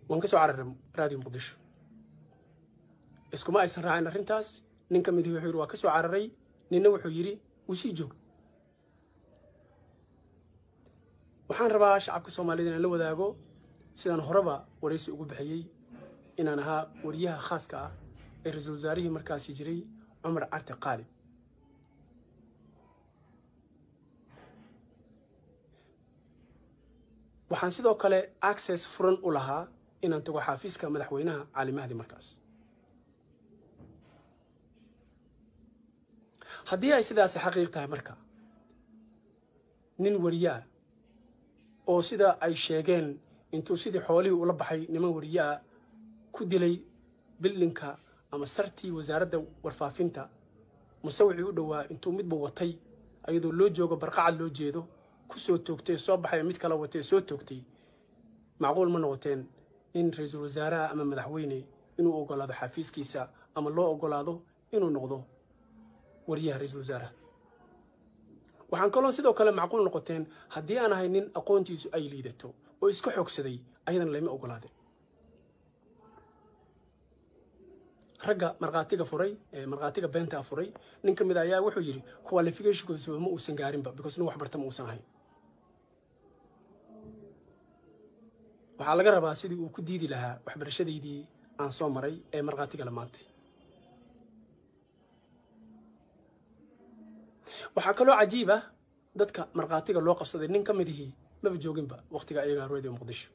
waan ka soo cararay raadiyo muqdisho iskuma aysan raacin arrintaas nin ka mid wuxuu yiri waa ka soo cararay ninna wuxuu yiri uu sii joog waxaan rabaa shacabka Soomaaliyeed inaan la wadaago sidaan horeba wareysi ugu bixiyay inaan ahaa wariyaha khaaska ah ee ra'iisul wasaarihii markaas jiray Umar Carte Qaalib waxaan sidoo kale access furan u lahaa inaan tago xafiiska madaxweynaha Cali Mahdi markaas haddii ay sidaas xaqiiq tahay marka nin wariyaa oo sida ay sheegeen intuu sidii xoolihii ula baxay niman wariyaa ku dilay bilinka ama sartii wasaaradda warfaafinta musawicii u dhawaa intuu midba watay ayadoo loo joogo barqacad loo jeedo ku soo toogtay soo baxay mid kala watay soo toogtay macquul ma noqoteen in ra'iisul wasaaraha ama madaxweyne inuu ogolaado xafiiskiisa ama loo ogolaado inuu noqdo wariyaha ra'iisul wasaaraha waxaan kaloo sidoo kale macquul noqoteen haddii aan ahay nin aqoontiisu ay liidato oo iska xoogsaday ayadan lama ogolaadeen ragga marqaatiga furay marqaatiga beenta furay nin kamid ayaa wuxuu yiri qualificationkiisu ma uusan gaarinba because nin wax barta ma uusan ahayn waxaa laga rabaa sidii uu ku diidi lahaa waxbarashadeedii aan soo maray ee marqaatiga lamaantay waxaa kaloo cajiib ah dadka marqaatiga loo qabsaday nin kamid ihii maba jooginba waqtiga ayaga Radio Muqdisho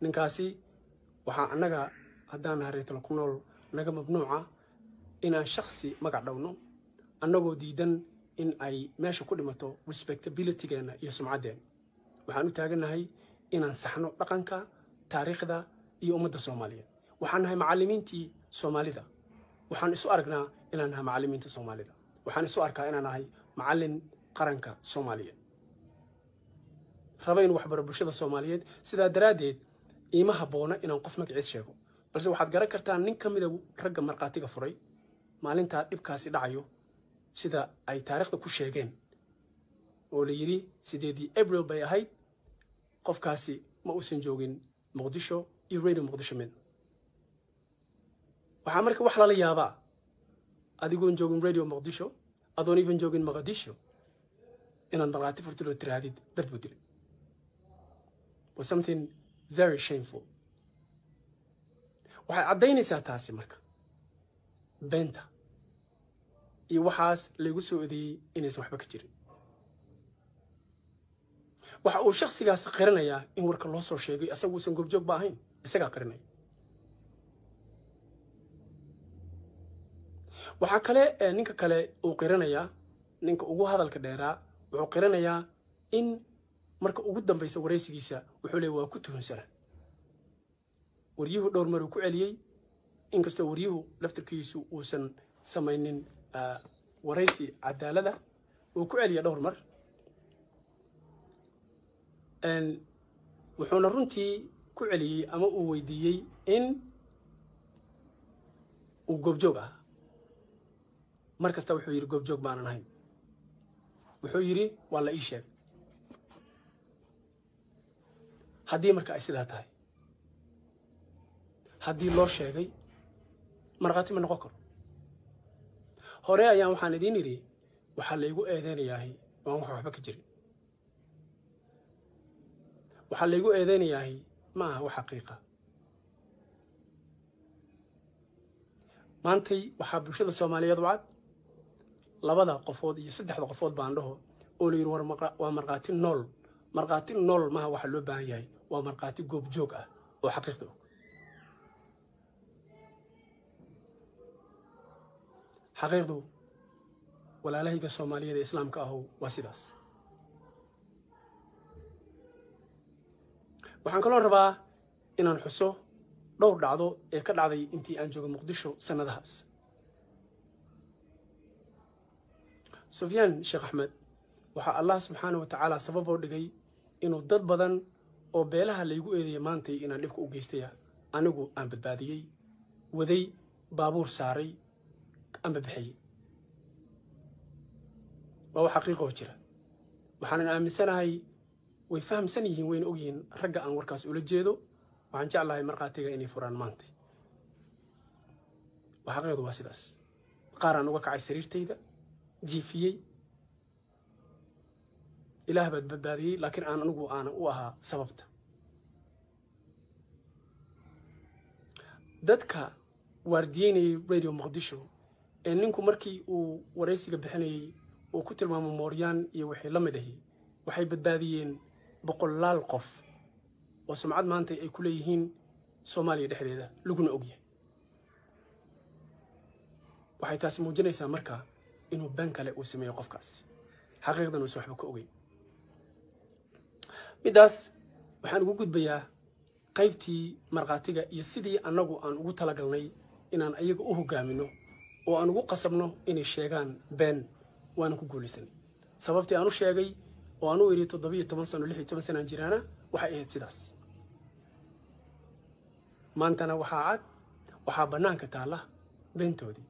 ninkaasi waxaa annaga haddaan nahay reer ku nool naga mamnuuca inaan shakhsi magac dhawno annagoo diidan in ay meesha ku dhimato respectability-geena iyo sumcaddeena waxaan u taaganahay inaan saxno dhaqanka taariikhda iyo ummadda Soomaaliyeed waxaan nahay macallimiintii Soomaalida waxaan isu aragnaa inaan nahay macallimiinta Soomaalida waxaan isu arkaa inaan nahay macallin qaranka Soomaaliyeed rabayn waxbaro bulshada Soomaaliyeed sidaa daraadeed iima habboona inaan qof magaciis sheego balse waxaad garan kartaa nin kamid ah ragga marqaatiga furay maalinta dhibkaasi dhacayo sida ay taariikhda ku sheegeen oo la yiri 8 April bay ahayd qofkaasi ma uusan joogin Muqdisho iyo Radio Muqdisho mid waxa marka wax la yaabaa adigoon joogin Radio Muqdisho adoon even joogin Muqdisho inaan marqaati furtilo tiraadid dad budil was something very shameful waxay cadaynaysaa taasi marka beenta iyo waxaas lagu soo eedeeyay inaysan waxba ka jirin waxa uu shakhsigaas qiranayaa in warka loo soo sheegay asagu uusan goobjoog ba ahayn isaga qiranay waxa kale ninka kale uu qiranayaa ninka ugu hadalka dheeraa wuxuu qiranayaa in marka ugu dambaysa wareysigiisa wuxuu leeyahay waa ku tuhunsana wariyuhu dhowr mar uu ku celiyay inkastoo wariyuhu laftirkiisu uusan samaynin wareysi cadaalada uu ku celiyay dhowr mar wuxuuna runtii ku celiyay ama uu weydiiyay in uu goobjoog ah markasta wuxuu yiri goobjoog baanan ahayn wuxuu yiri waa la ii sheegay haddii marka ay sidaa tahay haddii loo sheegay marqaati ma noqon karo hore ayaan waxaan idiin yiri waxaa laygu eedeynayaa waan waxba ka jirin waxaa laygu eedeynayaa ma aha wax xaqiiqa maantay waxaa bulshada Soomaaliyeed wacad labada qofood iyo saddexda qofood baan dhaho oo la yiri waa marqaati nool ma aha waxa loo baahan yahay waa marqaati goobjoog ah oo xaqiiqda xaqiiqdu walaalahayga Soomaaliyeed ee islaamka ah waa sidaas waxaan kaloo rabaa inaan xuso dhowr dhacdo ee ka dhacday intii aan joogay Muqdisho sanadahaas Sufyaan Sheekh Axmed waxa Allah subhanahu wa ta'ala sabab u dhigay inuu dad badan oo beelaha laygu eedeeyay maantay inaan dhibka u geystay anigu aan badbaadiyay waday baabuur saaray amba bixiyay waa xaqiiqo jira waxaan aaminsanahay way fahamsan yihiin wayna ogyihiin ragga aan warkaas ula jeedo waxaan jeclahay marqaatiga inay furaan maanta waxaqeedu waa sidaas qaar aan uga kacay sariirtayda jiifiyey ilaah baad badbaadiyey laakiin aan anigu aan u ahaa sababta dadka waardiyeynayay radio muqdisho ee ninku markii uu waraysiga bixinayay uu ku tilmaamo mooryaan iyo wixii la mid ahi waxay badbaadiyeen boqolaal qof oo sumcad maanta ay ku leeyihiin Soomaaliya dhexdeeda laguna ogyahay waxay taasi muujinaysaa marka inuu been kale uu sameeyo qofkaas xaqiiqdan uu waxba ka ogay midaas waxaan ugu gudbayaa qaybtii marqaatiga iyo sidii anagu aan ugu talagalnay inaan ayaga u hogaamino oo aan ugu qasabno inay sheegaan been waan ku guulaysanay sababtii aan u sheegay oo aan u iri 17 sano 16 sano jiraana waxay ahayd sidaas maantana waxaa banaanka taala beentoodii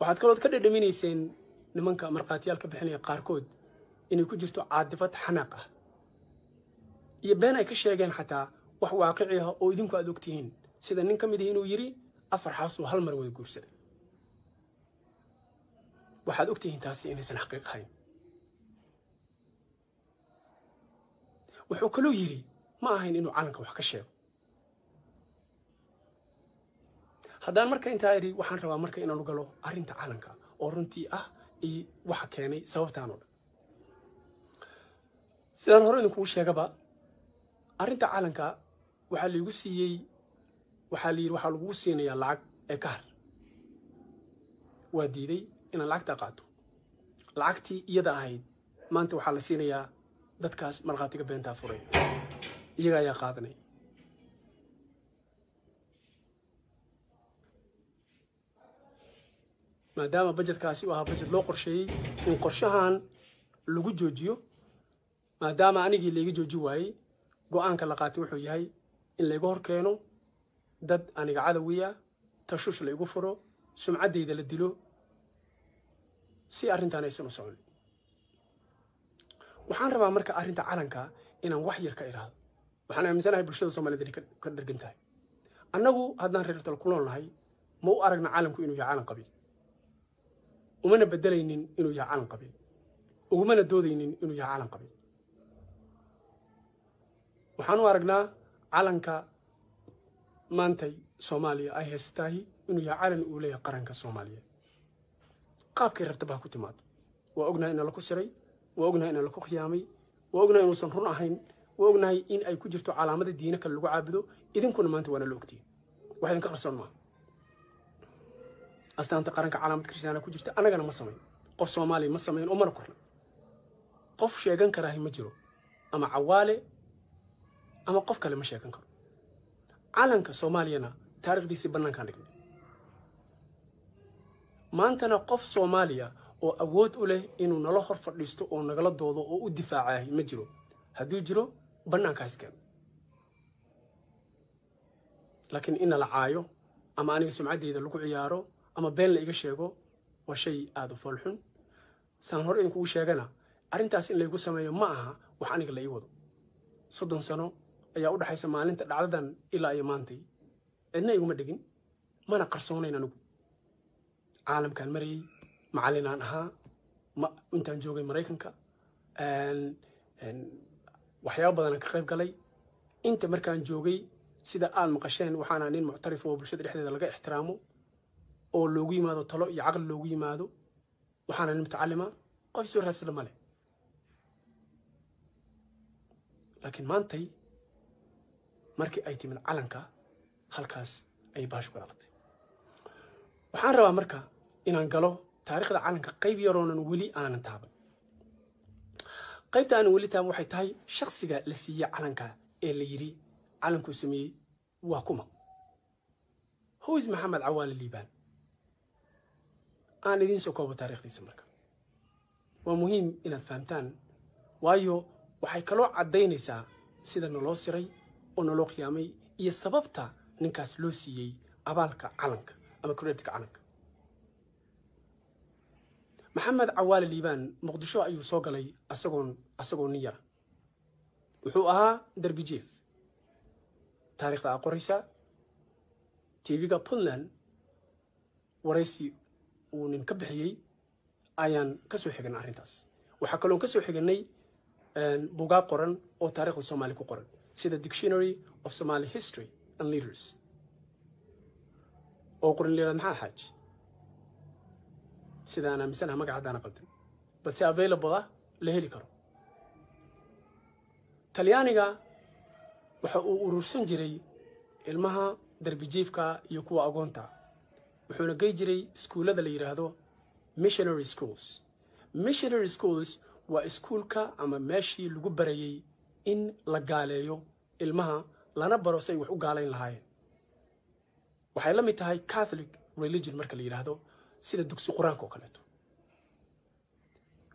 waxaad kaloo ka dhadhaminayseen nimanka marqaatiyaalka bixinaya qaarkood inay ku jirto caadifad xanaaq ah iyo been ay ka sheegeen xataa wax waaqici ah oo idinku aad ogtihiin sida nin ka mid ah inuu yiri 4 xaas oo hal mar wada guursaday waxaad ogtihiin taasi inaysan xaqiiq ahayn wuxuu kaloo yiri ma ahayn inuu calanka wax ka sheego haddaan marka intaa iri waxaan rabaa marka inaan u galo arrinta calanka oo runtii ah iyo waxa keenay sababtaan oo dhan sidaan hore idinku sheegaba arrinta calanka waxaa lagu siiyey waxaa lagu siinayaa lacag ee ka har waa diiday inaan lacagta qaato lacagtii iyada ahayd maanta waxaa la siinayaa dadkaas marqaatiga beentaa furay iyaga ayaa qaadanay maadaama budgetkaasi uu ahaa budget loo qorsheeyay in qorshahan lagu joojiyo maadaama anigii leega jooji waayey go'aanka la qaatay wuxuu yahay in layga hor keeno dad aniga cadawiya tashush la igu furo sumcaddayda la dilo si arrintan aysan u socon waxaan rabaa marka arrinta calanka inaan wax yar ka iraado waxaan aaminsanahay bulshada Soomaaliyeed inay ka dhargan tahay annagu haddaan reer tal kulan lahay ma u aragna calanku inuu yahay calan qabiil umana bedelaynin inuu yahay calan qabiil ugumana doodaynin inuu yahay calan qabiil waxaan u aragnaa calanka maantay Soomaaliya ay haystahay inuu yahay calan uu leeyahay qaranka Soomaaliyeed qaabkay rabta baa ku timaad waa ognahay in la ku siray waa ognahay in la ku khiyaamay waa ognahay inuusan run ahayn waa ognahay in ay ku jirto calaamada diina kale lagu caabudo idinkuna maanta waana la ogtiin wax idinka qarsoon ma astaanta qaranka calaamad Kristiyaana ku jirta anagana ma sameyn qof Soomaali ma sameyn oo mana qorna qof sheegan karaa ma jiro ama cawaale ama qof kale ma sheegan karo calanka Soomaaliyana taariikhdiisa banaanka dhignay maantana qof Soomaaliya oo awood u leh inuu nala hor fadhiisto oo nagala doodo oo u difaacayo ma jiro haddii jiro banaanka iskeen laakiin in la caayo ama aniga sumcadeeda lagu ciyaaro ama been la iga sheego waa shay aad u falxun saan hore idinku sheegana arrintaas in la igu sameeyo ma aha wax aniga la ii wado 30 sano ayaa u dhaxaysa maalinta dhacdadan ilaa iyo maantay cidna iguma dhigin mana qarsoonayn anigu caalamkan marayay macalinaan ahaa intaan joogay Mareykanka waxyaabo badan ka qayb galay inta markaan joogay sida aan maqasheen waxaana nin muctarif oo bulshada dhexdeeda laga ixtiraamo oo loogu yimaado talo iyo aqal loogu yimaado waxaana nin mutacallima qof soo raasada male laakiin maantay markii ay timin calanka halkaas ay baashu ka dhalatay waxaan rabaa marka inaan galo taariikhda calanka qayb yaroonan weli aanan taaban qaybta aan weli taaban waxay tahay shakhsiga la siiyay calanka ee la yiri calanku sameeyay waa kuma Hooys Maxamed Cawaale Liibaan aan idin soo koobo taariikhdiisa marka waa muhiim inaad fahamtaan waayo waxay kaloo cadaynaysaa sida naloo siray oo naloo qiyaamay iyo sababta ninkaas loo siiyay abaalka calanka ama credit calanka Maxamed Cawaale Liibaan Muqdisho ayuu soo galay asagoo nin yar wuxuu ahaa darbi jiif taariikhda aa qoraysaa tv-ga Puntland waraysi uu nin ka bixiyey ayaan ka soo xiganay arrintaas waxaa kaloon ka soo xiganay buugaag qoran oo taariikhda Soomaaliya ku qoran sida Dictionary of Somali History and Leaders oo qoran leeyahay maxaa xaaj sida ana misana magacaadana qaldan balse available ah la heli karo talyaaniga waxa uu urursan jiray ilmaha darbi jiifka iyo kuwa agoonta wuxuuna gey jiray iskuulada la yiraahdo missionary schools waa iskuulka ama meeshii lagu barayay in la gaaleeyo ilmaha lana baro say wax u gaalayn lahaayeen waxay la mid tahay Catholic religion marka la yiraahdo sida dugsi quraanka oo kaleeto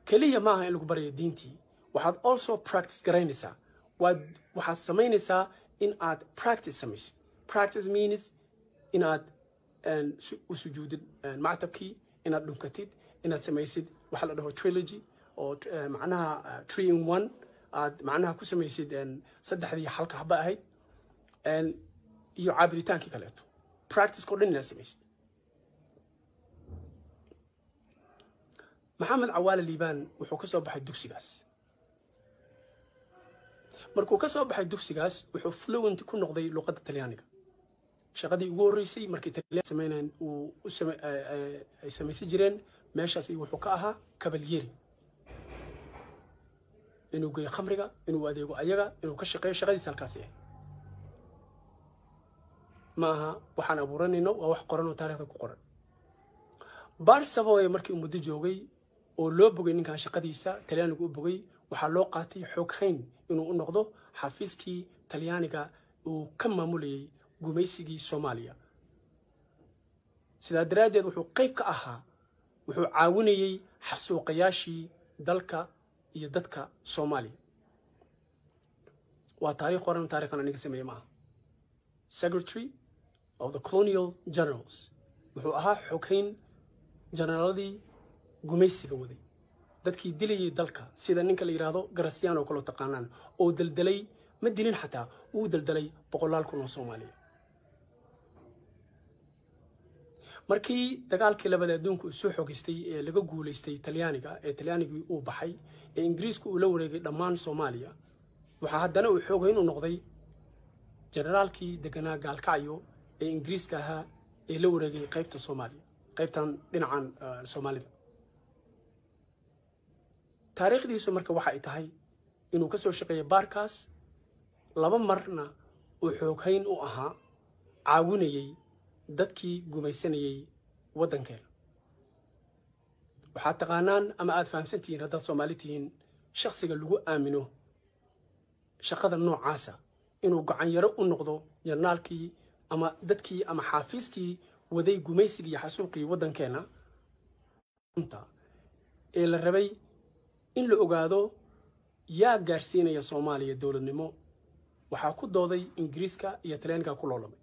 kaliya maaha in lagu barayo diintii waxaad also practice garaynaysaa waxaad samaynaysaa in aad practice samaysid practice means in aad sujuudid mactabkii inaad dhunkatid inaad samaysid waxa la dhaho trilogy oo macnaha 3 in 1 aad macnaha ku samaysid saddexdii xalka haba ahayd iyo caabitaankii kaleeto practice ko dhan inaad samaysid Maxamed Cawaale Liibaan wuxuu ka soo baxay dugsigaas markuu ka soo baxay dugsigaas wuxuu fluent ku noqday luqadda Talyaaniga shaqadii ugu horeysay markii Talyaaniga sameeyeen ay sameeyay jireen meeshaas wuxuu ka ahaa kabalyeeri inuu geeyo khamriga inuu adeego ayaga inuu ka shaqeeyo shaqadiisa halkaas ah maaha waxaan abuuranayno waa wax qoran oo taariikhda ku qoran Barsavoy markii uu muddo joogay oo loo bogay ninkan shaqadiisa Talyaanigu u bogay waxaa loo qaatay xog hayn inuu u noqdo xafiiskii Talyaaniga uu ka maamulayay gumaysigii Soomaaliya sidaa daraadeed wuxuu qayb ka ahaa wuxuu caawinayay xasuuqayaashii dalka iyo dadka Soomaaliya waa taariikh qoran taariikhana aniga sameeyay maaha Secretary of the Colonial Generals wuxuu ahaa xog hayn generaaladii gumaysiga waday dadkii dilayay dalka sida ninka la yiraahdo Graciano kala taqaanaan oo daldalay ma dilin xataa uu daldalay boqolaal kun oo Soomaaliya markii dagaalkii labada adduunka soo xogeystay ee laga guuleystay Talyaaniga ee Talyaanigii uu baxay ee Ingiriisku uu la wareegay dhammaan Soomaaliya waxa haddana uu xoogay inuu noqday generaalkii deganaa Gaalkacyo ee Ingiriiska ahaa ee la wareegay qaybta Soomaaliya qaybtan dhinacan Soomaalida taariikhdiisu marka waxa ay tahay inuu ka soo shaqeeyo baarkaas laba marna uu xooghayn u ahaa caawinayay dadkii gumaysanayay waddankeena waxaa taqaanaan ama aad fahamsantihiin haddaad Soomaali tihiin shakhsiga lagu aamino shaqada noocaasa inuu gacan yaro u noqdo jarnaalkii ama dadkii ama xafiiskii waday gumaysigii iyo xasuuqii waddankeena ee la rabay in la ogaado yaa gaarsiinaya Soomaaliya dawladnimo waxaa ku dooday Ingiriiska iyo Talyaaniga ku loolamay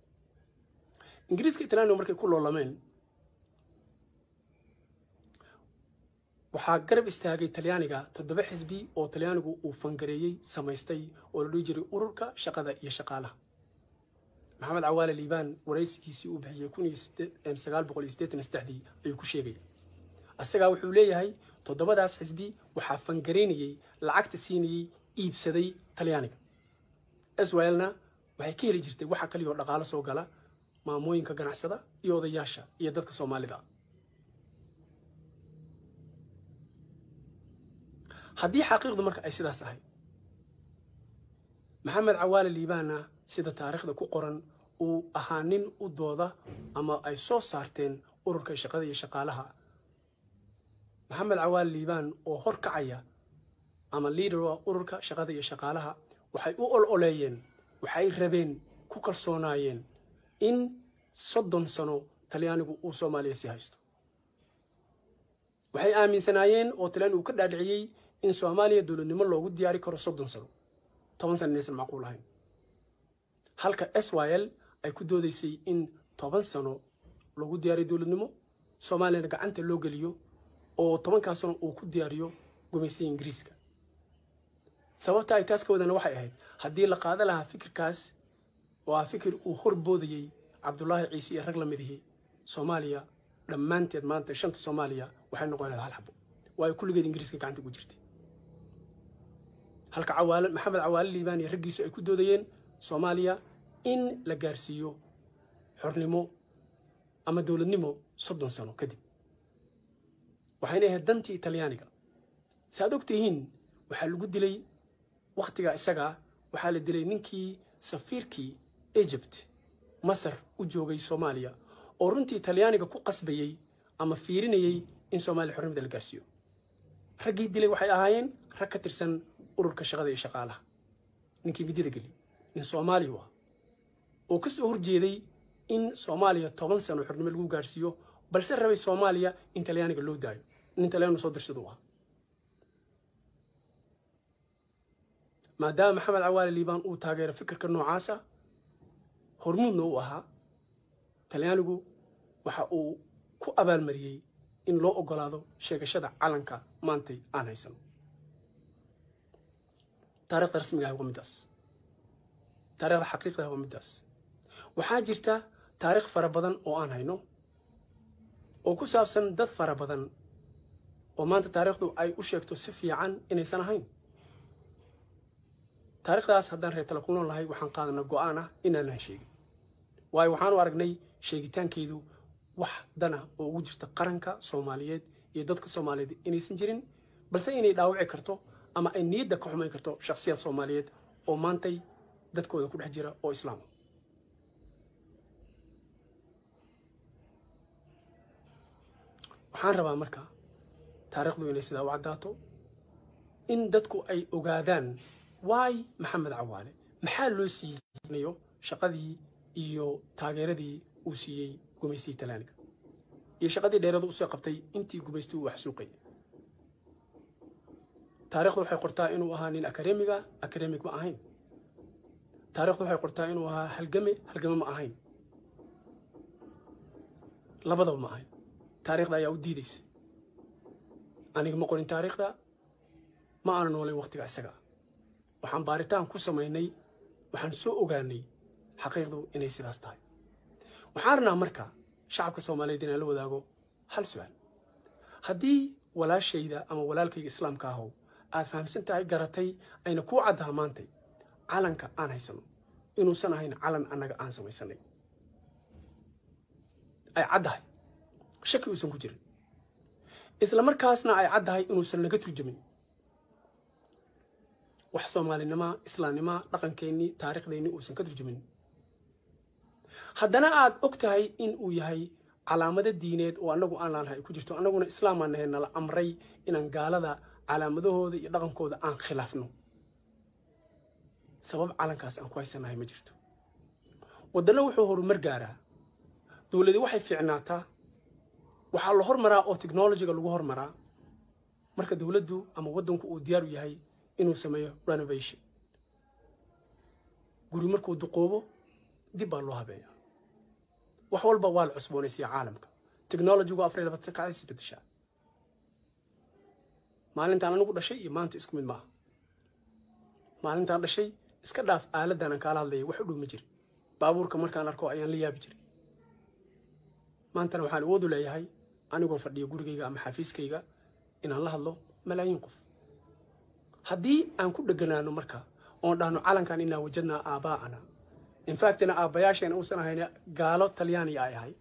Ingiriiska iyo Talyaaniga markay ku loolameen waxaa garab istaagay Talyaaniga 7 xisbi oo Talyaanigu uu fangareeyay samaystay oo la dhihi jiray ururka shaqada iyo shaqaalaha Maxamed Cawaale Liibaan waraysigiisii uu bixiyay 1983 ayuu ku sheegay asaga wuxuu leeyahay 7daas xisbi waxaa fangareynayay lacagta siinayay iibsaday Talyaaniga Israelna waxay ka heli jirtay waxa kaliya oo dhaqaale soo gala maamooyinka ganacsada iyo odayaasha iyo dadka Soomaalida haddii xaqiiqdu marka ay sidaas ahay Maxamed Cawaale Liibaana sida taariikhda ku qoran uu ahaa nin u dooda ama ay soo saarteen ururka shaqada iyo shaqaalaha Maxamed Cawaale Liibaan oo hor kacaya ama leader ururka shaqada iyo shaqaalaha waxay u ololeeyeen waxay rabeen ku kalsoonaayeen in 30 sano Talyaanigu uu Soomaaliya si haysto waxay aaminsanaayeen oo Talyaanigu ka dhaadhiciyay in Soomaaliya dawladnimo loogu diyaari karo 30 sano 10 sano inaysan macquul ahayn halka SYL ay ku doodaysay in 10 sano loogu diyaariyo dawladnimo Soomaaliya gacanta loo geliyo oo 10 sano uu ku diyaariyo gumaysiga Ingiriiska sababta ay taas ka wadana waxay ahayd haddii la qaada lahaa fikirkaas waa fikir uu horboodayey cabdullaahi ciise iyo rag la midihii soomaaliya dhammaanteed maanta shanta soomaaliya waxay noqon lahayd hal xabo waayo kulligeed ingiriiska gacanta ugu jirtay halka maxamed cawaale liibaan iyo raggiisu ay ku doodayeen soomaaliya in la gaarsiiyo xornimo ama dowladnimo 30 sano kadib waxayna ahayd dantii talyaaniga saad ogtihiin waxaa lagu dilay waqtiga isaga waxaa la dilay ninkii safiirkii Egypt Masar u joogay Soomaaliya oo runtii talyaaniga ku qasbayay ama fiirinayay in Soomaaliya xornimada la gaarsiiyo raggii dilay waxay ahaayeen rag ka tirsan ururka shaqada iyo shaqaalaha ninkii midida gali in Soomaaliya waa oo ka soo horjeeday in Soomaaliya 10 sano xornimo lagu gaarsiiyo balse rabay Soomaaliya in talyaaniga loo daayo in talyaanigu soo dirsado waa maadaama maxamed cawaale liibaan uu taageero fikirka noocaasa hormuudna uu ahaa talyaanigu waxa uu ku abaalmariyey in loo ogolaado sheegashada calanka maantay aan haysan taariikhda rasmiga ah waa midaas taariikhda xaqiiqda ah waa midaas waxaa jirta taariikh fara badan oo aan hayno oo ku saabsan dad fara badan oo maanta taariikhdu ay u sheegto si fiican inaysan ahayn taariikhdaas haddaan reer tala ku nool lahay waxaan qaadanaa go'aan ah inaanan sheegin waayo waxaan u aragnay sheegitaankeedu wax dana oo ugu jirta qaranka Soomaaliyeed iyo dadka Soomaaliyeed inaysan jirin balse inay dhaawici karto ama ay niyadda ka xumayn karto shakhsiyaad Soomaaliyeed oo maantay dadkooda ku dhex jira oo islaam waxaan rabaa marka taariikhdu inay sidaa u caddaato in dadku ay ogaadaan واي محمد عوالي محل لوسي نيو شقدي iyo taageeradii uu siiyay gumaysiga Talyaaniga iyo shaqadii dheeradu u soo qabtay intii gumaystu wax suuqay taariikhdu waxay qortaa inuu ahaa nin akademic ma ahayn taariikhdu waxay qortaa inuu ahaa halgame ma ahayn labadaba ma ahayn taariikhda ayaa u diidaysa aniga ma qorin taariikhda ma aan noolay waqtiga isaga waxaan baaritaan ku sameynay waxaan soo ogaanay xaqiiqdu inay sidaas tahay waxaan rabnaa marka shacabka Soomaaliyeed inay la wadaago hal su'aal haddii walaashayda ama walaalkayga islaamka ah aad fahamsan tahay garatay ayna ku caddaha maantay calanka aan haysano inuusan ahayn calan annaga aan samaysanay ay caddahay shaki uusan ku jirin isla markaasna ay caddahay inuusan naga turjumin wax Soomaalinimo islaamnimo dhaqankeeni taariikhdeeni uusan ka turjumin haddana aad ogtahay in uu yahay calaamado diineed oo anagu aan laanahay ku jirto anaguna islaam aan nahay nala amray inaan gaalada calaamadahooda iyo dhaqankooda aan khilaafno sabab calankaas aan ku haysanahay ma jirto wadana wuxuu horumar gaaraa dawladdu waxay fiicnaataa waxa la hormaraa oo technology-ga lagu hormaraa marka dawladdu ama wadanku uu diyaar u yahay inuu sameeyo renovation guri markuu duqoobo dib baa loo habeeyaa wax walba waa la cusboonaysiyaa caalamka technology-gu afar laba sano is bedeshaa maalintaan anigu dhashay iyo maanta isku mid maaha maalintaan dhashay iska dhaaf aaladan aan kala hadlayay wax u dhow ma jiro baabuurka markaan arko ayaan la yaabi jiray maanta waxaan awood u leeyahay anigoo fadhiyo gurigayga ama xafiiskayga inaan la hadlo malaayiin qof haddii aan ku dhaganaano marka oon dhahno calankan inaa wajadnaa aabaa'ana in fact ina aabayaasheena uusan ahayn gaalo talyaani ay ahay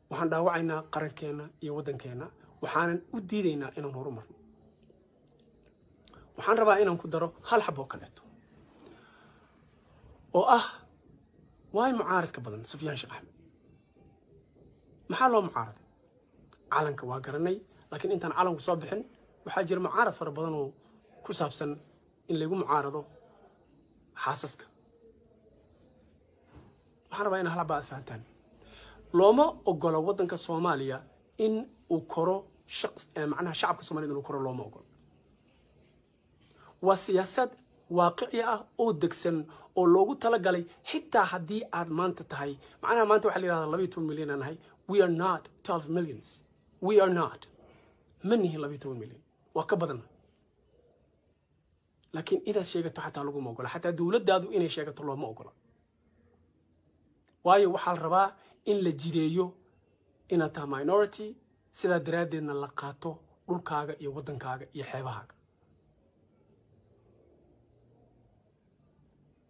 waxaan dhaawacaynaa qarankeena iyo wadankeena waxaanan u diidaynaa inaan horumarno waxaan rabaa inaan ku daro hal xabo kaleeto oo ah waay mucaaradka badan Sufyaan Sheekh Axmed maxaa loo mucaaraday calanka waa garanay laakiin intaan calanku soo bixin waxaa jira mucaarad fara badan oo ku saabsan in lagu mucaarado xaasaska waxaan rabaa in hal xabo aad fahantaan looma ogola wadanka Soomaaliya in uu koro macnaha shacabka Soomaaliyeed inuu koro looma ogola waa siyaasad waaqici ah oo degsan oo loogu talagalay xitaa haddii aad maanta tahay macnaha maanta waxa la yiraahdaa 12 milyan aan nahay we are not 12 millions we are not manihi 12 milyan waa ka badan laakiin inaad sheegato xataa laguma ogola xataa dowladdaadu inay sheegato looma ogola waayo waxaa la rabaa in la jideeyo inaad tahay minority sidaa daraaddeedna la qaato dhulkaaga iyo waddankaaga iyo xeebahaaga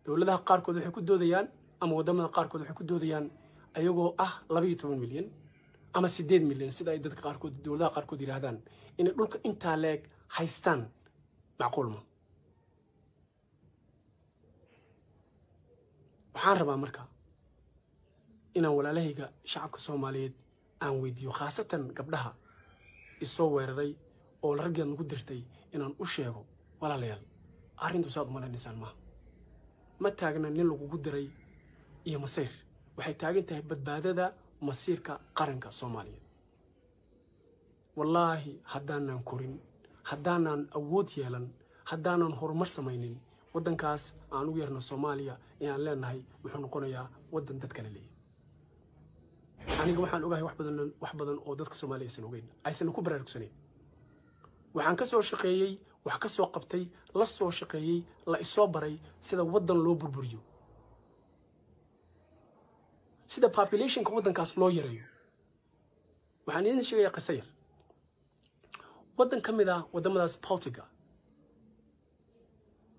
dowladaha qaarkood waxay ku doodayaan ama waddamada qaarkood waxay ku doodayaan ayagoo ah 12 milyan ama 8 milyan sida ay dadka qaarkood dowladaha qaarkood yiraahdaan inay dhulka intaa leeg haystaan macquul ma waxaan rabaa marka inaan walaalahayga shacabka Soomaaliyeed aan weydiiyo khaasatan gabdhaha isoo weeraray oo la raggan ugu dirtay inaan u sheego walaalayaal arrintu saad umaleynaysan ma taagna nin lagu diray iyo masiir waxay taagan tahay badbaadada masiirka qaranka Soomaaliyeed wallahi haddaanan korin haddaanan awood yeelan haddaanan horumar samaynin waddankaas aan ugu yeerno Soomaaliya inaan leenahay wuxuu noqonayaa waddan dad kale leeyahay aniga waxaan ogahay wax badan oo dadka Soomaaliyeed aysan ogeyn aysan ku baraarugsaneyn waxaan ka soo shaqeeyay wax ka soo qabtay la soo shaqeeyay la isoo baray sida waddan loo burburiyo sida population-ka waddankaas loo yareeyo waxaan idin sheegayaa qiso yar waddan ka mid ah waddamadaas Baltiga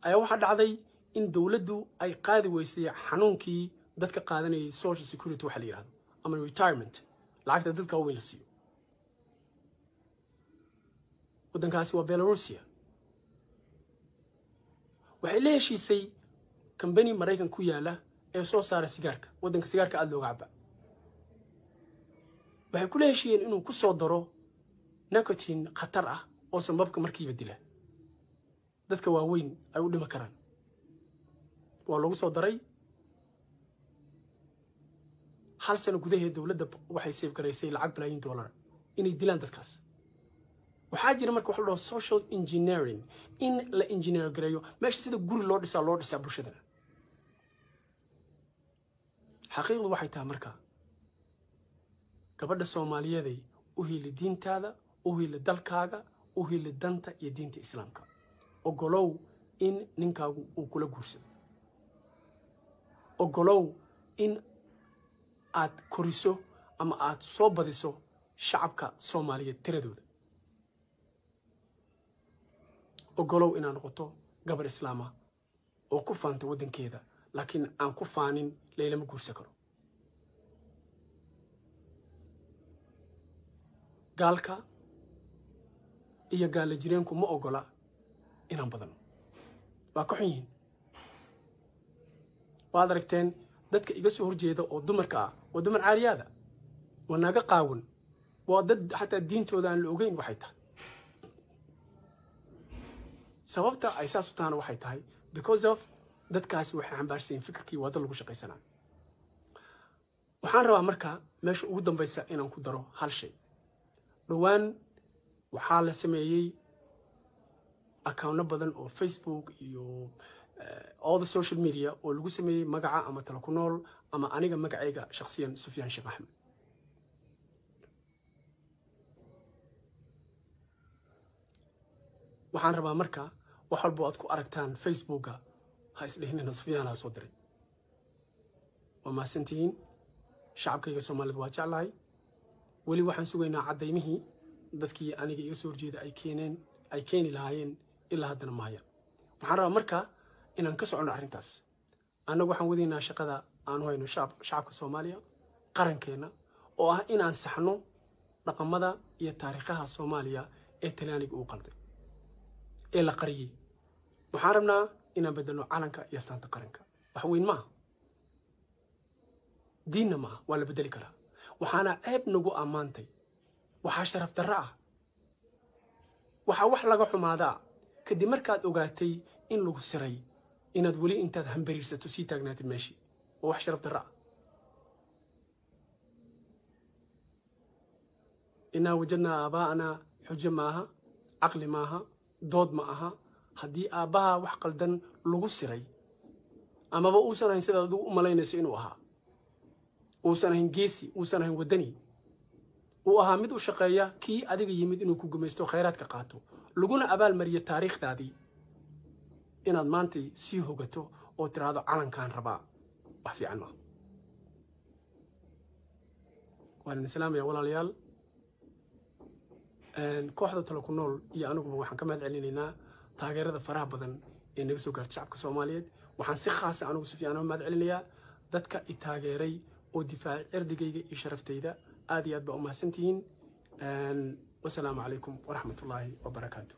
ayaa waxaa dhacday in dowladdu ay qaadi weysay xanuunkii dadka qaadanayay social security waxa la yiraahdo ama retirement lacagta dadka weyn la siiyo waddankaasi waa Belarusia waxay la heshiisay company Mareykan ku yaala ee soo saara sigaarka waddanka sigaarka aad looga caba waxay ku leeshiyeen inuu ku soo daro nicotine khatar ah oo sababka markiiba dila dadka waaweyn ay u dhima karaan waa lagu soo daray hal sano gudaheed dowladda waxay save garaysay lacag bilaayin dollar inay dilaan dadkaas waxaa jira marka wax la dhaho social engineering in la engineer gareeyo meesha sida guri loo dhisaa bulshadana xaqiiqdu waxay tahay marka gabadha Soomaaliyeed u heli diintaada u heli dalkaaga u heli danta iyo diinta islaamka ogolow in ninkaagu uu kula guursado ogolow in aad koriso ama aad soo badiso shacabka Soomaaliyeed tiradooda ogolow inaan noqoto gabar islaama oo ku faanta waddankeeda laakiin aan ku faanin leelama guursan karo gaalka iyo gaala jireenku ma ogola inaan badano waa ka xun yihiin waad aragteen dadka iga soo horjeeda oo dumarka ah oo dumar caariyaada waa naga qaawan waa dad xataa diintooda aan la ogeyn waxay tahay sababta ay saas u taana waxay tahay because of dadkaasi waxay xambaarsan fikirkii wada lagu shaqaysanaa waxaan rabaa marka meesha ugu dambaysa inaan ku daro hal shay dhawaan waxaa la sameeyay account badan oo Facebook iyo all the social media oo lagu sameeyay magaca ama tala ku nool ama aniga magacayga shakhsiyan Sufyaan Sheekh Axmed waxaan rabaa marka wax walba aad ku aragtaan Facebook-ga ha isdhehnina Sufyaan ha soo diray waa maasantiin shacabkayga Soomaaliyeed waa jeclahay weli waxaan sugaynaa cadaymihii dadkii aniga iga soo horjeeda ay keeni lahaayeen ilaa haddana maaya waxaan rabaa marka inaan ka socono arrintaas annagu waxaan wadaynaa shaqada aan hayno shacabka Soomaaliya qarankeena oo ah inaan saxno dhaqamada iyo taariikhaha Soomaaliya ee Talyaaniga uu qalday ee la qariyay waxaan rabnaa inaan bedelo calanka iyo astaanta qaranka wax weyn ma diinna ma waa la bedeli karaa waxaana ceeb nagu ammaantay waxaa sharaf darro ah waxaa wax laga xumaadaa kadib markaad ogaatay in lagu siray inaad weli intaad hambariirsato sii taagnaatid meeshii oo wax sharaf darro ah inaa wajadnaa aabaa'ana xujo maaha caqli maaha dood ma aha haddii aabbaha wax qaldan lagu siray amaba uusan ahayn sidaad adigu u malaynayso inuu ahaa uusan ahayn geesi uusan ahayn waddani uu ahaa mid u shaqeeya kii adiga yimid inuu ku gumaysto khayraadka qaato laguna abaalmariyo taariikhdaadii inaad maantay sii hogato oo tiraahdo calankaan rabaa wax fiican ma waan islaamaya walaalayaal kooxda talo ku nool iyo anugu waxaan ka mahad celinaynaa taageerada faraha badan ee naga soo gaartay shacabka Soomaaliyeed waxaan si khaas ah anugu si fiican u mahad celinayaa dadka i taageeray oo difaac cirdigayga iyo sharaftayda aad iyo aad ba u mahadsantihiin wassalaamu calaykum waraxmatullaahi wabarakaatuh